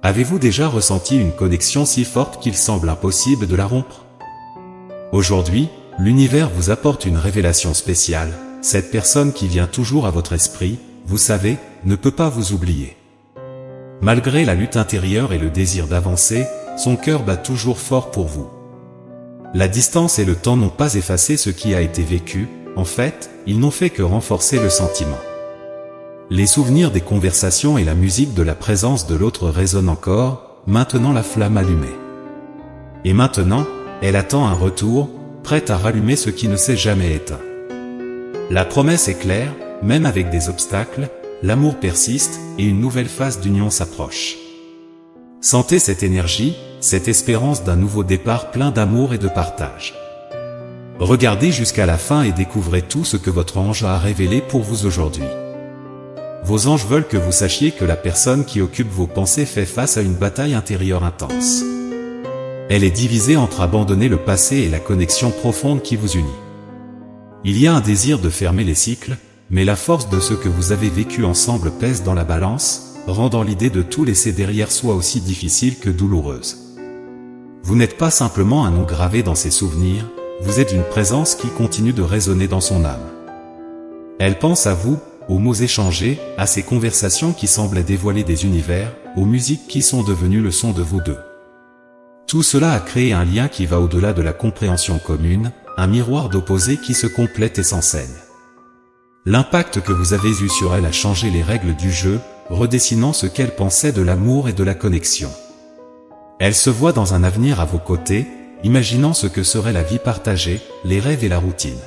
Avez-vous déjà ressenti une connexion si forte qu'il semble impossible de la rompre? Aujourd'hui, l'univers vous apporte une révélation spéciale. Cette personne qui vient toujours à votre esprit, vous savez, ne peut pas vous oublier. Malgré la lutte intérieure et le désir d'avancer, son cœur bat toujours fort pour vous. La distance et le temps n'ont pas effacé ce qui a été vécu, en fait, ils n'ont fait que renforcer le sentiment. Les souvenirs des conversations et la musique de la présence de l'autre résonnent encore, maintenant la flamme allumée. Et maintenant, elle attend un retour, prête à rallumer ce qui ne s'est jamais éteint. La promesse est claire, même avec des obstacles, l'amour persiste et une nouvelle phase d'union s'approche. Sentez cette énergie, cette espérance d'un nouveau départ plein d'amour et de partage. Regardez jusqu'à la fin et découvrez tout ce que votre ange a révélé pour vous aujourd'hui. Vos anges veulent que vous sachiez que la personne qui occupe vos pensées fait face à une bataille intérieure intense. Elle est divisée entre abandonner le passé et la connexion profonde qui vous unit. Il y a un désir de fermer les cycles, mais la force de ce que vous avez vécu ensemble pèse dans la balance, rendant l'idée de tout laisser derrière soi aussi difficile que douloureuse. Vous n'êtes pas simplement un nom gravé dans ses souvenirs, vous êtes une présence qui continue de résonner dans son âme. Elle pense à vous, aux mots échangés, à ces conversations qui semblaient dévoiler des univers, aux musiques qui sont devenues le son de vous deux. Tout cela a créé un lien qui va au-delà de la compréhension commune, un miroir d'opposés qui se complètent et s'enseignent. L'impact que vous avez eu sur elle a changé les règles du jeu, redessinant ce qu'elle pensait de l'amour et de la connexion. Elle se voit dans un avenir à vos côtés, imaginant ce que serait la vie partagée, les rêves et la routine.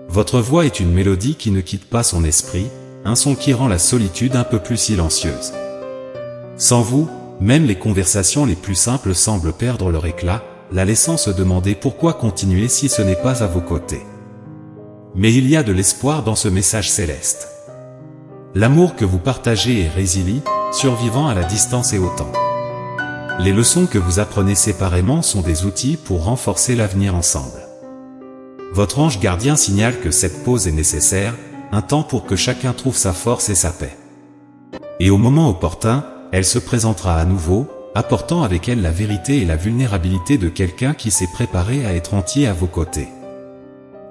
Votre voix est une mélodie qui ne quitte pas son esprit, un son qui rend la solitude un peu plus silencieuse. Sans vous, même les conversations les plus simples semblent perdre leur éclat, la laissant se demander pourquoi continuer si ce n'est pas à vos côtés. Mais il y a de l'espoir dans ce message céleste. L'amour que vous partagez est résilient, survivant à la distance et au temps. Les leçons que vous apprenez séparément sont des outils pour renforcer l'avenir ensemble. Votre ange gardien signale que cette pause est nécessaire, un temps pour que chacun trouve sa force et sa paix. Et au moment opportun, elle se présentera à nouveau, apportant avec elle la vérité et la vulnérabilité de quelqu'un qui s'est préparé à être entier à vos côtés.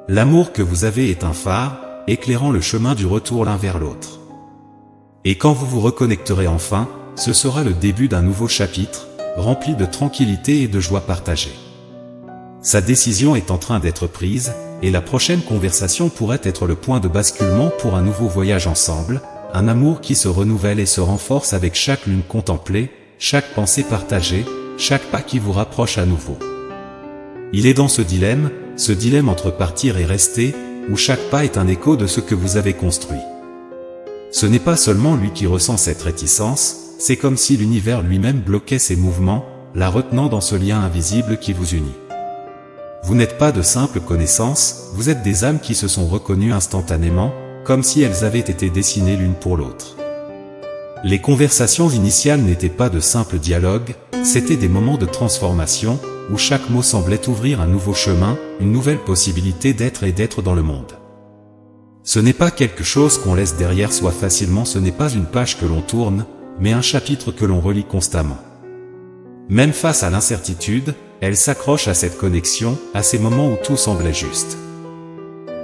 L'amour que vous avez est un phare, éclairant le chemin du retour l'un vers l'autre. Et quand vous vous reconnecterez enfin, ce sera le début d'un nouveau chapitre, rempli de tranquillité et de joie partagée. Sa décision est en train d'être prise, et la prochaine conversation pourrait être le point de basculement pour un nouveau voyage ensemble, un amour qui se renouvelle et se renforce avec chaque lune contemplée, chaque pensée partagée, chaque pas qui vous rapproche à nouveau. Il est dans ce dilemme entre partir et rester, où chaque pas est un écho de ce que vous avez construit. Ce n'est pas seulement lui qui ressent cette réticence, c'est comme si l'univers lui-même bloquait ses mouvements, la retenant dans ce lien invisible qui vous unit. Vous n'êtes pas de simples connaissances, vous êtes des âmes qui se sont reconnues instantanément, comme si elles avaient été dessinées l'une pour l'autre. Les conversations initiales n'étaient pas de simples dialogues, c'étaient des moments de transformation, où chaque mot semblait ouvrir un nouveau chemin, une nouvelle possibilité d'être et d'être dans le monde. Ce n'est pas quelque chose qu'on laisse derrière soi facilement, ce n'est pas une page que l'on tourne, mais un chapitre que l'on relit constamment. Même face à l'incertitude, elle s'accroche à cette connexion, à ces moments où tout semblait juste.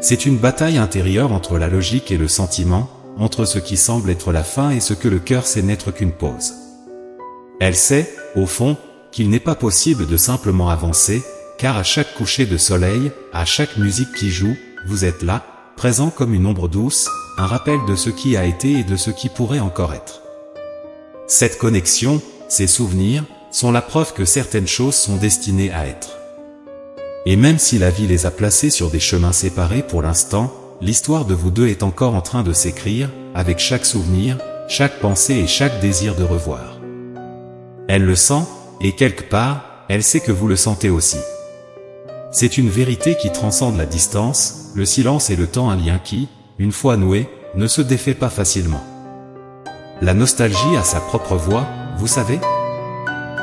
C'est une bataille intérieure entre la logique et le sentiment, entre ce qui semble être la fin et ce que le cœur sait n'être qu'une pause. Elle sait, au fond, qu'il n'est pas possible de simplement avancer, car à chaque coucher de soleil, à chaque musique qui joue, vous êtes là, présent comme une ombre douce, un rappel de ce qui a été et de ce qui pourrait encore être. Cette connexion, ces souvenirs, sont la preuve que certaines choses sont destinées à être. Et même si la vie les a placés sur des chemins séparés pour l'instant, l'histoire de vous deux est encore en train de s'écrire, avec chaque souvenir, chaque pensée et chaque désir de revoir. Elle le sent, et quelque part, elle sait que vous le sentez aussi. C'est une vérité qui transcende la distance, le silence et le temps, un lien qui, une fois noué, ne se défait pas facilement. La nostalgie a sa propre voix, vous savez ?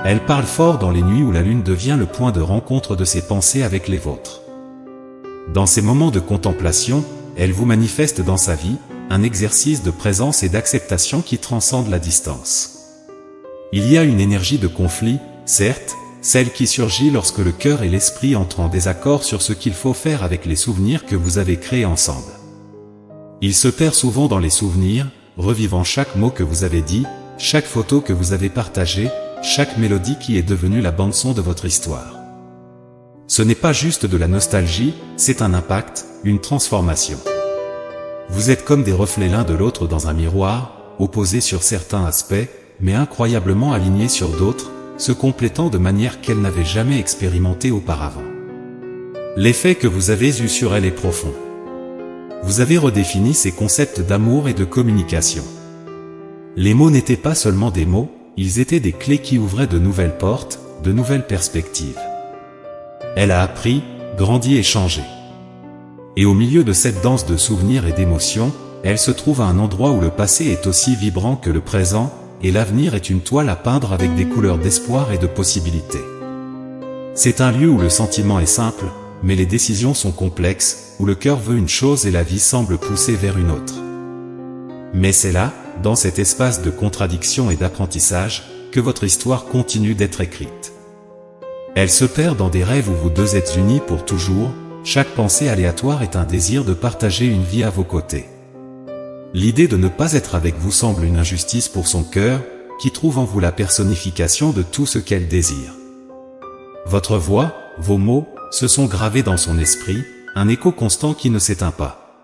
Elle parle fort dans les nuits où la lune devient le point de rencontre de ses pensées avec les vôtres. Dans ces moments de contemplation, elle vous manifeste dans sa vie, un exercice de présence et d'acceptation qui transcende la distance. Il y a une énergie de conflit, certes, celle qui surgit lorsque le cœur et l'esprit entrent en désaccord sur ce qu'il faut faire avec les souvenirs que vous avez créés ensemble. Il se perd souvent dans les souvenirs, revivant chaque mot que vous avez dit, chaque photo que vous avez partagée, chaque mélodie qui est devenue la bande-son de votre histoire. Ce n'est pas juste de la nostalgie, c'est un impact, une transformation. Vous êtes comme des reflets l'un de l'autre dans un miroir, opposés sur certains aspects, mais incroyablement alignés sur d'autres, se complétant de manière qu'elle n'avait jamais expérimenté auparavant. L'effet que vous avez eu sur elle est profond. Vous avez redéfini ces concepts d'amour et de communication. Les mots n'étaient pas seulement des mots, ils étaient des clés qui ouvraient de nouvelles portes, de nouvelles perspectives. Elle a appris, grandi et changé. Et au milieu de cette danse de souvenirs et d'émotions, elle se trouve à un endroit où le passé est aussi vibrant que le présent, et l'avenir est une toile à peindre avec des couleurs d'espoir et de possibilités. C'est un lieu où le sentiment est simple, mais les décisions sont complexes, où le cœur veut une chose et la vie semble pousser vers une autre. Mais c'est là, dans cet espace de contradiction et d'apprentissage, que votre histoire continue d'être écrite. Elle se perd dans des rêves où vous deux êtes unis pour toujours, chaque pensée aléatoire est un désir de partager une vie à vos côtés. L'idée de ne pas être avec vous semble une injustice pour son cœur, qui trouve en vous la personnification de tout ce qu'elle désire. Votre voix, vos mots, se sont gravés dans son esprit, un écho constant qui ne s'éteint pas.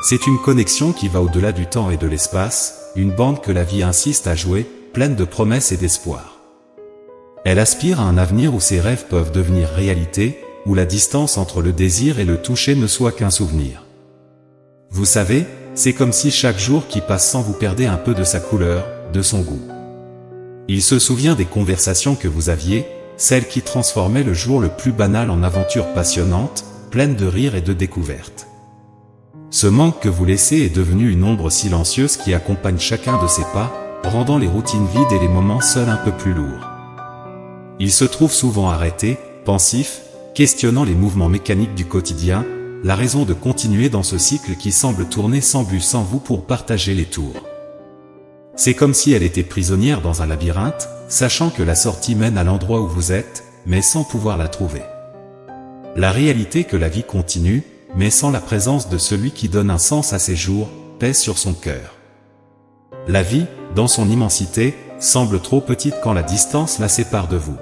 C'est une connexion qui va au-delà du temps et de l'espace, une bande que la vie insiste à jouer, pleine de promesses et d'espoir. Elle aspire à un avenir où ses rêves peuvent devenir réalité, où la distance entre le désir et le toucher ne soit qu'un souvenir. Vous savez, c'est comme si chaque jour qui passe sans vous perdez un peu de sa couleur, de son goût. Il se souvient des conversations que vous aviez, celles qui transformaient le jour le plus banal en aventure passionnante, pleine de rires et de découvertes. Ce manque que vous laissez est devenu une ombre silencieuse qui accompagne chacun de ses pas, rendant les routines vides et les moments seuls un peu plus lourds. Il se trouve souvent arrêté, pensif, questionnant les mouvements mécaniques du quotidien, la raison de continuer dans ce cycle qui semble tourner sans but sans vous pour partager les tours. C'est comme si elle était prisonnière dans un labyrinthe, sachant que la sortie mène à l'endroit où vous êtes, mais sans pouvoir la trouver. La réalité que la vie continue, mais sans la présence de celui qui donne un sens à ses jours, pèse sur son cœur. La vie, dans son immensité, semble trop petite quand la distance la sépare de vous.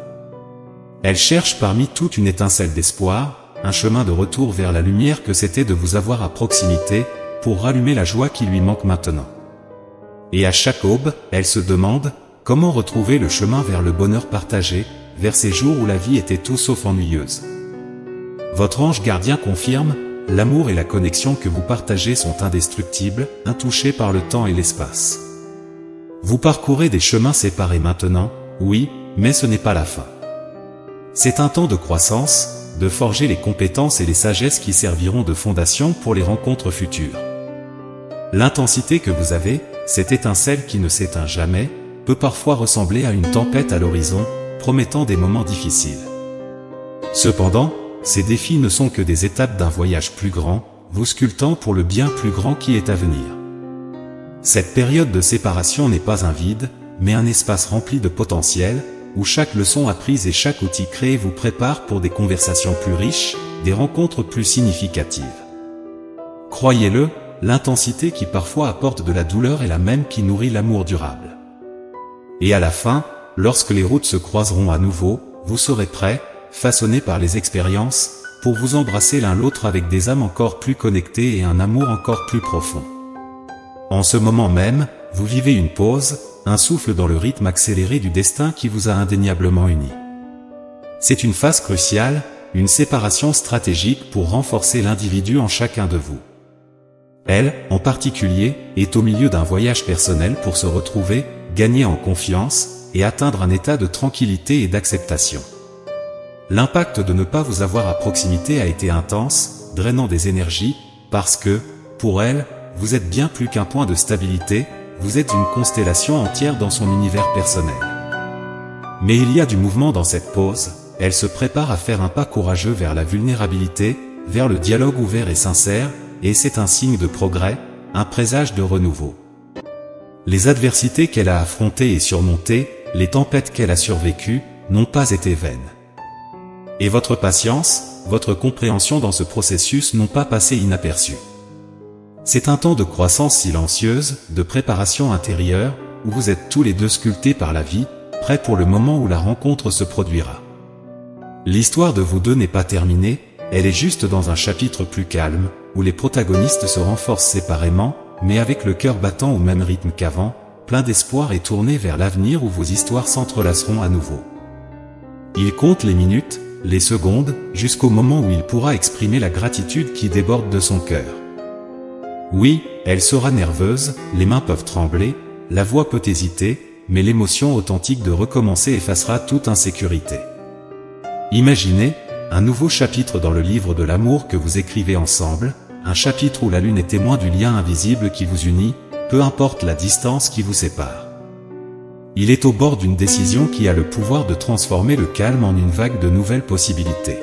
Elle cherche parmi toute une étincelle d'espoir, un chemin de retour vers la lumière que c'était de vous avoir à proximité, pour rallumer la joie qui lui manque maintenant. Et à chaque aube, elle se demande, comment retrouver le chemin vers le bonheur partagé, vers ces jours où la vie était tout sauf ennuyeuse. Votre ange gardien confirme, l'amour et la connexion que vous partagez sont indestructibles, intouchés par le temps et l'espace. Vous parcourez des chemins séparés maintenant, oui, mais ce n'est pas la fin. C'est un temps de croissance, de forger les compétences et les sagesses qui serviront de fondation pour les rencontres futures. L'intensité que vous avez, cette étincelle qui ne s'éteint jamais, peut parfois ressembler à une tempête à l'horizon, promettant des moments difficiles. Cependant, ces défis ne sont que des étapes d'un voyage plus grand, vous sculptant pour le bien plus grand qui est à venir. Cette période de séparation n'est pas un vide, mais un espace rempli de potentiel, où chaque leçon apprise et chaque outil créé vous prépare pour des conversations plus riches, des rencontres plus significatives. Croyez-le, l'intensité qui parfois apporte de la douleur est la même qui nourrit l'amour durable. Et à la fin, lorsque les routes se croiseront à nouveau, vous serez prêts, façonnés par les expériences, pour vous embrasser l'un l'autre avec des âmes encore plus connectées et un amour encore plus profond. En ce moment même, vous vivez une pause, un souffle dans le rythme accéléré du destin qui vous a indéniablement unis. C'est une phase cruciale, une séparation stratégique pour renforcer l'individu en chacun de vous. Elle, en particulier, est au milieu d'un voyage personnel pour se retrouver, gagner en confiance, et atteindre un état de tranquillité et d'acceptation. L'impact de ne pas vous avoir à proximité a été intense, drainant des énergies, parce que, pour elle, vous êtes bien plus qu'un point de stabilité, vous êtes une constellation entière dans son univers personnel. Mais il y a du mouvement dans cette pause, elle se prépare à faire un pas courageux vers la vulnérabilité, vers le dialogue ouvert et sincère, et c'est un signe de progrès, un présage de renouveau. Les adversités qu'elle a affrontées et surmontées, les tempêtes qu'elle a survécues n'ont pas été vaines. Et votre patience, votre compréhension dans ce processus n'ont pas passé inaperçues. C'est un temps de croissance silencieuse, de préparation intérieure, où vous êtes tous les deux sculptés par la vie, prêts pour le moment où la rencontre se produira. L'histoire de vous deux n'est pas terminée, elle est juste dans un chapitre plus calme, où les protagonistes se renforcent séparément, mais avec le cœur battant au même rythme qu'avant, plein d'espoir et tourné vers l'avenir où vos histoires s'entrelaceront à nouveau. Il compte les minutes, les secondes, jusqu'au moment où il pourra exprimer la gratitude qui déborde de son cœur. Oui, elle sera nerveuse, les mains peuvent trembler, la voix peut hésiter, mais l'émotion authentique de recommencer effacera toute insécurité. Imaginez, un nouveau chapitre dans le livre de l'amour que vous écrivez ensemble, un chapitre où la lune est témoin du lien invisible qui vous unit, peu importe la distance qui vous sépare. Il est au bord d'une décision qui a le pouvoir de transformer le calme en une vague de nouvelles possibilités.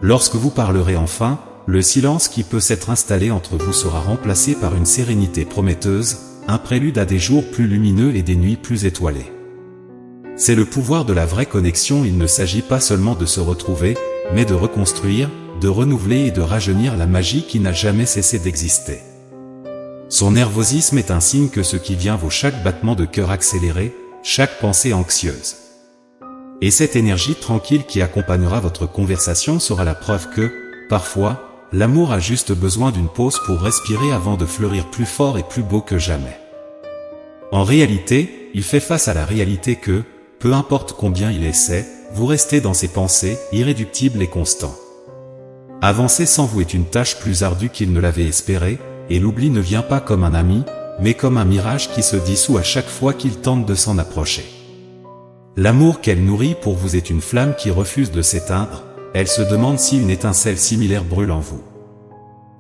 Lorsque vous parlerez enfin, le silence qui peut s'être installé entre vous sera remplacé par une sérénité prometteuse, un prélude à des jours plus lumineux et des nuits plus étoilées. C'est le pouvoir de la vraie connexion, il ne s'agit pas seulement de se retrouver, mais de reconstruire, de renouveler et de rajeunir la magie qui n'a jamais cessé d'exister. Son nervosisme est un signe que ce qui vient vaut chaque battement de cœur accéléré, chaque pensée anxieuse. Et cette énergie tranquille qui accompagnera votre conversation sera la preuve que, parfois, l'amour a juste besoin d'une pause pour respirer avant de fleurir plus fort et plus beau que jamais. En réalité, il fait face à la réalité que, peu importe combien il essaie, vous restez dans ses pensées, irréductibles et constants. Avancer sans vous est une tâche plus ardue qu'il ne l'avait espéré, et l'oubli ne vient pas comme un ami, mais comme un mirage qui se dissout à chaque fois qu'il tente de s'en approcher. L'amour qu'elle nourrit pour vous est une flamme qui refuse de s'éteindre, elle se demande si une étincelle similaire brûle en vous.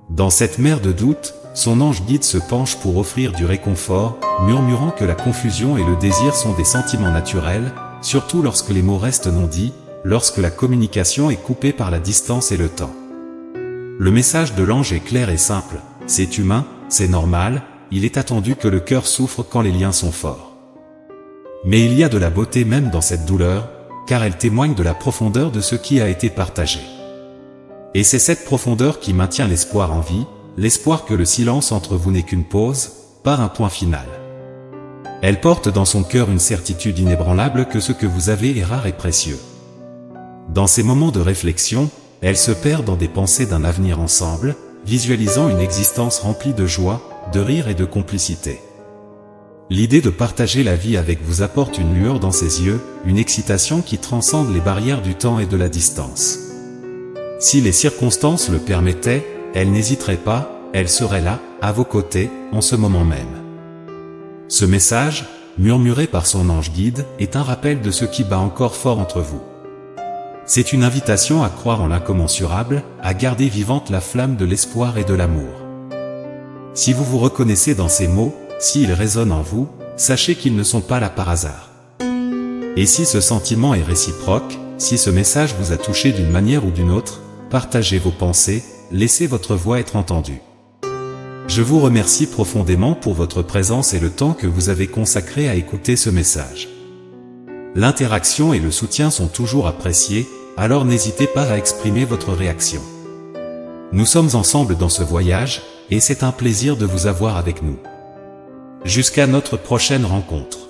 Dans cette mer de doute, son ange guide se penche pour offrir du réconfort, murmurant que la confusion et le désir sont des sentiments naturels, surtout lorsque les mots restent non dits, lorsque la communication est coupée par la distance et le temps. Le message de l'ange est clair et simple, c'est humain, c'est normal, il est attendu que le cœur souffre quand les liens sont forts. Mais il y a de la beauté même dans cette douleur, car elle témoigne de la profondeur de ce qui a été partagé. Et c'est cette profondeur qui maintient l'espoir en vie, l'espoir que le silence entre vous n'est qu'une pause, pas un point final. Elle porte dans son cœur une certitude inébranlable que ce que vous avez est rare et précieux. Dans ces moments de réflexion, elle se perd dans des pensées d'un avenir ensemble, visualisant une existence remplie de joie, de rire et de complicité. L'idée de partager la vie avec vous apporte une lueur dans ses yeux, une excitation qui transcende les barrières du temps et de la distance. Si les circonstances le permettaient, elle n'hésiterait pas, elle serait là, à vos côtés, en ce moment même. Ce message, murmuré par son ange guide, est un rappel de ce qui bat encore fort entre vous. C'est une invitation à croire en l'incommensurable, à garder vivante la flamme de l'espoir et de l'amour. Si vous vous reconnaissez dans ces mots, s'ils résonnent en vous, sachez qu'ils ne sont pas là par hasard. Et si ce sentiment est réciproque, si ce message vous a touché d'une manière ou d'une autre, partagez vos pensées, laissez votre voix être entendue. Je vous remercie profondément pour votre présence et le temps que vous avez consacré à écouter ce message. L'interaction et le soutien sont toujours appréciés, alors n'hésitez pas à exprimer votre réaction. Nous sommes ensemble dans ce voyage, et c'est un plaisir de vous avoir avec nous. Jusqu'à notre prochaine rencontre.